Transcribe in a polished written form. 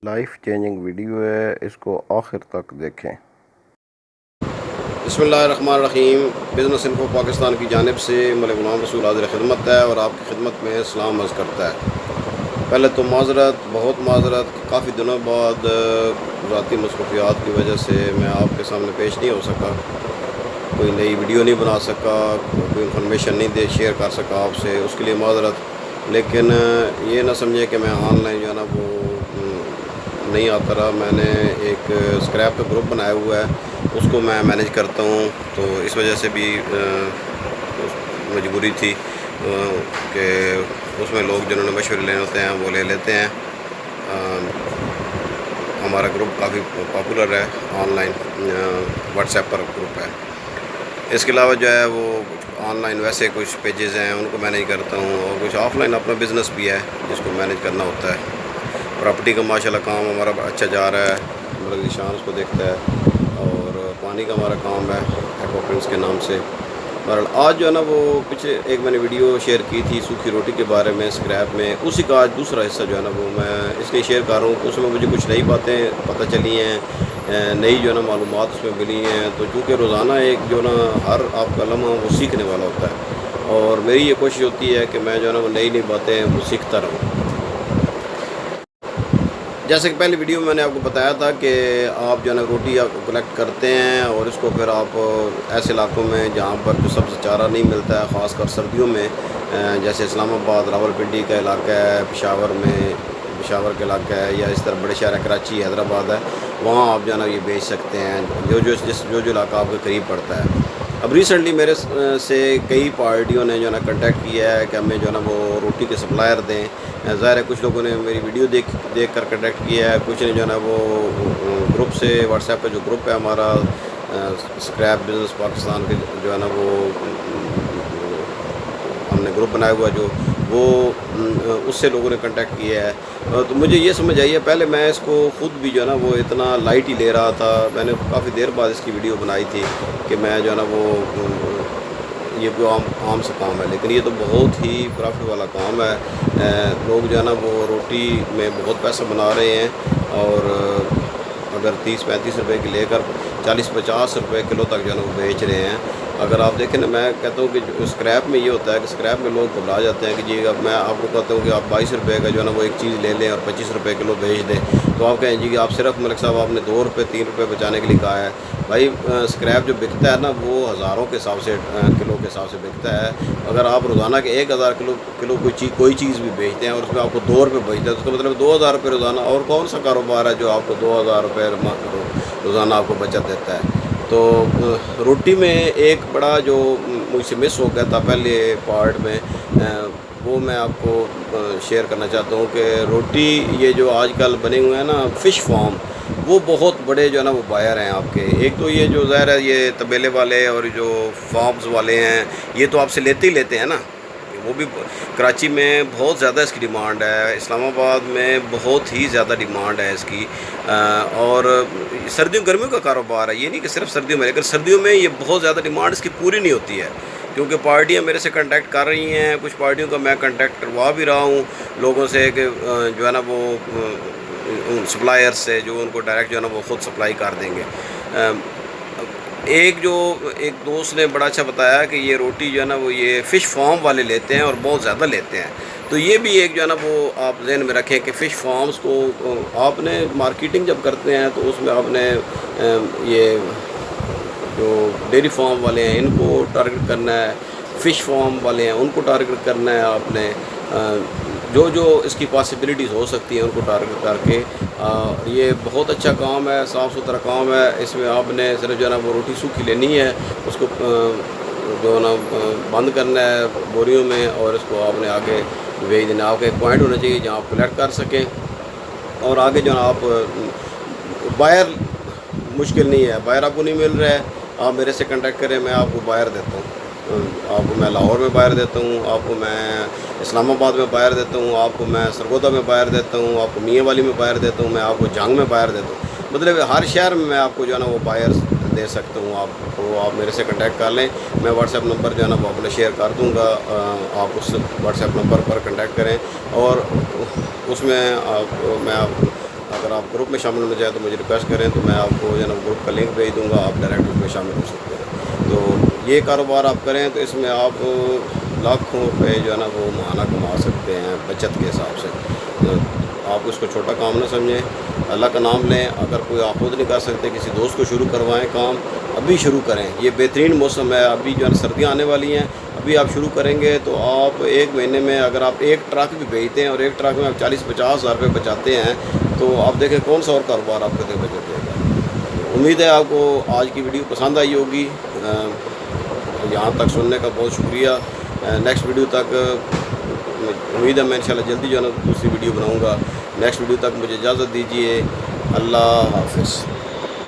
Life changing video ہے، اس کو آخر تک دیکھیں۔ بسم اللہ الرحمن الرحیم۔ بزنس انفو پاکستان کی جانب سے ملک غلام رسول حاضر خدمت ہے اور آپ کی خدمت میں سلام عرض کرتا ہے۔ پہلے تو بہت معذرت، کافی دنوں بعد ذاتی مصروفیات کی وجہ سے میں آپ کے سامنے پیش نہیں ہو سکا، کوئی نئی ویڈیو نہیں بنا سکا، کوئی انفارمیشن نہیں شیئر کر سکا آپ سے، اس کے لیے معذرت۔ لیکن یہ نہ سمجھے کہ میں آن لائن جو ہے نا وہ نہیں آتا رہا۔ میں نے ایک اسکریپ کا گروپ بنایا ہوا ہے، اس کو میں مینیج کرتا ہوں، تو اس وجہ سے بھی مجبوری تھی کہ اس میں لوگ جنہوں نے مشورے لینے ہوتے ہیں وہ لے لیتے ہیں۔ ہمارا گروپ کافی پاپولر ہے، on line what's app per group ہے۔ اس کے علاوہ جو ہے وہ آن لائن ویسے کچھ پیجز ہیں، ان کو مینیج کرتا ہوں، اور کچھ آف لائن اپنا بزنس بھی ہے جس کو مینیج کرنا ہوتا ہے۔ پراپرٹی کا ماشاءاللہ کام ہمارا اچھا جا رہا ہے، مرغ شان اس کو دیکھتا ہے، اور پانی کا ہمارا کام ہے ایکوا پرنٹس کے نام سے۔ بہرحال آج جو ہے نا وہ پچھلے ایک میں نے ویڈیو شیئر کی تھی سوکھی روٹی کے بارے میں اسکریپ میں، اسی کا آج دوسرا حصہ جو ہے نا وہ میں اس لیے شیئر کر رہا ہوں کہ اس میں مجھے کچھ نئی باتیں پتہ چلی ہیں، نئی جو ہے نا معلومات اس میں ملی ہیں۔ تو چونکہ روزانہ ایک جو نا ہر آپ کا لمحہ وہ سیکھنے والا ہوتا ہے، اور میری یہ کوشش ہوتی ہے کہ میں جو ہے نا وہ نئی باتیں وہ سیکھتا رہوں۔ جیسے کہ پہلی ویڈیو میں نے آپ کو بتایا تھا کہ آپ جو ہے نا روٹی آپ کلیکٹ کرتے ہیں، اور اس کو پھر آپ ایسے علاقوں میں جہاں پر جو سبز چارہ نہیں ملتا ہے، خاص کر سردیوں میں، جیسے اسلام آباد، راولپنڈی کا علاقہ ہے، پشاور کا علاقہ ہے، یا اس طرح بڑے شہر ہے کراچی، حیدرآباد ہے، وہاں آپ جو ہے نا یہ بیچ سکتے ہیں، جو علاقہ آپ کے قریب پڑتا ہے۔ اب ریسنٹلی میرے سے کئی پارٹیوں نے جو ہے نا کنٹیکٹ کیا ہے کہ ہمیں جو ہے نا وہ روٹی کے سپلائر دیں۔ ظاہر ہے کچھ لوگوں نے میری ویڈیو دیکھ کر کنٹیکٹ کیا ہے، کچھ نے جو ہے نا وہ گروپ سے، واٹس ایپ پہ جو گروپ ہے ہمارا اسکریپ بزنس پاکستان کے، جو ہے نا وہ ہم نے گروپ بنایا ہوا وہ اس سے لوگوں نے کنٹیکٹ کیا ہے۔ تو مجھے یہ سمجھ آئی ہے، پہلے میں اس کو خود بھی جو ہے نا وہ اتنا لائٹ ہی لے رہا تھا، میں نے کافی دیر بعد اس کی ویڈیو بنائی تھی کہ میں جو ہے نا وہ یہ کوئی عام سا کام ہے، لیکن یہ تو بہت ہی پرافٹ والا کام ہے۔ لوگ جو ہے نا وہ روٹی میں بہت پیسہ بنا رہے ہیں، اور اگر 30-35 روپے کی لے کر 40-50 روپے کلو تک جو ہے نا وہ بیچ رہے ہیں۔ اگر آپ دیکھیں نا، میں کہتا ہوں کہ اسکریپ میں یہ ہوتا ہے کہ اسکریپ میں لوگ گھبرا جاتے ہیں کہ جی اب میں آپ کو کہتا ہوں کہ آپ 22 روپے کا جو ہے نا وہ ایک چیز لے لیں اور 25 روپے کلو بیچ دیں، تو آپ کہیں جی کہ آپ صرف ملک صاحب آپ نے 2 روپے 3 روپے بچانے کے لیے کہا ہے۔ بھائی اسکریپ جو بکتا ہے نا وہ ہزاروں کے حساب سے، کلو کے حساب سے بکتا ہے۔ اگر آپ روزانہ کے 1000 کلو کوئی چیز بھی بیچتے ہیں اور اس میں آپ کو 2 روپے بچتے ہیں، تو اس کا مطلب 2000 روپے روزانہ، اور کون سا کاروبار ہے جو آپ کو 2000 روپے روزانہ آپ کو بچت دیتا ہے؟ تو روٹی میں ایک بڑا جو مجھ سے مس ہو گیا تھا پہلے پارٹ میں، وہ میں آپ کو شیئر کرنا چاہتا ہوں کہ روٹی یہ جو آج کل بنے ہوئے ہیں نا فش فارم، وہ بہت بڑے جو ہے نا وہ بائر ہیں آپ کے۔ ایک تو یہ جو ظاہر ہے یہ تبیلے والے اور جو فارمز والے ہیں، یہ تو آپ سے لیتے ہی لیتے ہیں نا، وہ بھی کراچی میں بہت زیادہ اس کی ڈیمانڈ ہے، اسلام آباد میں بہت ہی زیادہ ڈیمانڈ ہے اس کی، اور سردیوں گرمیوں کا کاروبار ہے، یہ نہیں کہ صرف سردیوں میں، لیکن سردیوں میں یہ بہت زیادہ ڈیمانڈ اس کی پوری نہیں ہوتی ہے، کیونکہ پارٹیاں میرے سے کنٹیکٹ کر رہی ہیں، کچھ پارٹیوں کا میں کنٹیکٹ کروا بھی رہا ہوں لوگوں سے کہ جو ہے نا وہ سپلائر سے جو ان کو ڈائریکٹ جو ہے نا وہ خود سپلائی کر دیں گے۔ ایک دوست نے بڑا اچھا بتایا کہ یہ روٹی جو ہے نا وہ یہ فش فارم والے لیتے ہیں اور بہت زیادہ لیتے ہیں، تو یہ بھی ایک جو ہے نا وہ آپ ذہن میں رکھیں کہ فش فارمز کو آپ نے مارکیٹنگ جب کرتے ہیں تو اس میں آپ نے یہ جو ڈیری فارم والے ہیں ان کو ٹارگٹ کرنا ہے، فش فارم والے ہیں ان کو ٹارگٹ کرنا ہے، آپ نے جو اس کی پاسبلٹیز ہو سکتی ہیں ان کو ٹارگٹ کر کے۔ یہ بہت اچھا کام ہے، صاف ستھرا کام ہے، اس میں آپ نے صرف جو ہے نا وہ روٹی سوکھی لینی ہے، اس کو جو ہے نا بند کرنا ہے بوریوں میں، اور اس کو آپ نے آگے بھیج دینا۔ آپ کا ایک پوائنٹ ہونا چاہیے جہاں آپ کلیکٹ کر سکیں، اور آگے جو ہے نا آپ بائر مشکل نہیں ہے، بائر آپ کو نہیں مل رہا ہے، آپ میرے سے کنٹیکٹ کریں، میں آپ کو بائر دیتا ہوں، آپ کو میں لاہور میں بائر دیتا ہوں، آپ کو میں اسلام آباد میں بائر دیتا ہوں، آپ کو میں سرگودا میں بائر دیتا ہوں، آپ کو میاں والی میں بائر دیتا ہوں، میں آپ کو جنگ میں بائر دیتا ہوں، مطلب ہر شہر میں آپ کو جو ہے نا وہ بائر دے سکتا ہوں۔ آپ میرے سے کنٹیکٹ کر لیں، میں واٹس ایپ نمبر جو ہے نا وہ اپنا شیئر کر دوں گا، آپ اس واٹس ایپ نمبر پر کنٹیکٹ کریں، اور اس میں میں آپ اگر آپ گروپ میں شامل ہونا چاہیں تو مجھے ریکویسٹ کریں تو میں آپ کو جو ہے نا گروپ کا لنک بھیج دوں گا, آپ ڈائریکٹ اس میں شامل ہو سکتے ہیں. تو یہ کاروبار آپ کریں تو اس میں آپ لاکھوں روپے جو ہے نا وہ ماہانہ کما سکتے ہیں بچت کے حساب سے. آپ اس کو چھوٹا کام نہ سمجھیں, اللہ کا نام لیں. اگر کوئی آپ خود نہیں کر سکتے کسی دوست کو شروع کروائیں کام, ابھی شروع کریں. یہ بہترین موسم ہے, ابھی جو ہے نا سردیاں آنے والی ہیں, ابھی آپ شروع کریں گے تو آپ ایک مہینے میں اگر آپ ایک ٹرک بھی بھیجتے ہیں اور ایک ٹرک میں آپ 40-50 ہزار روپے بچاتے ہیں تو آپ دیکھیں کون سا اور کاروبار آپ کو بچت دے گا. امید ہے آپ کو آج کی ویڈیو پسند آئی ہوگی. یہاں تک سننے کا بہت شکریہ. نیکسٹ ویڈیو تک امید ہے میں انشاءاللہ جلدی جو ہے نا دوسری ویڈیو بناؤں گا. نیکسٹ ویڈیو تک مجھے اجازت دیجیے. اللہ حافظ.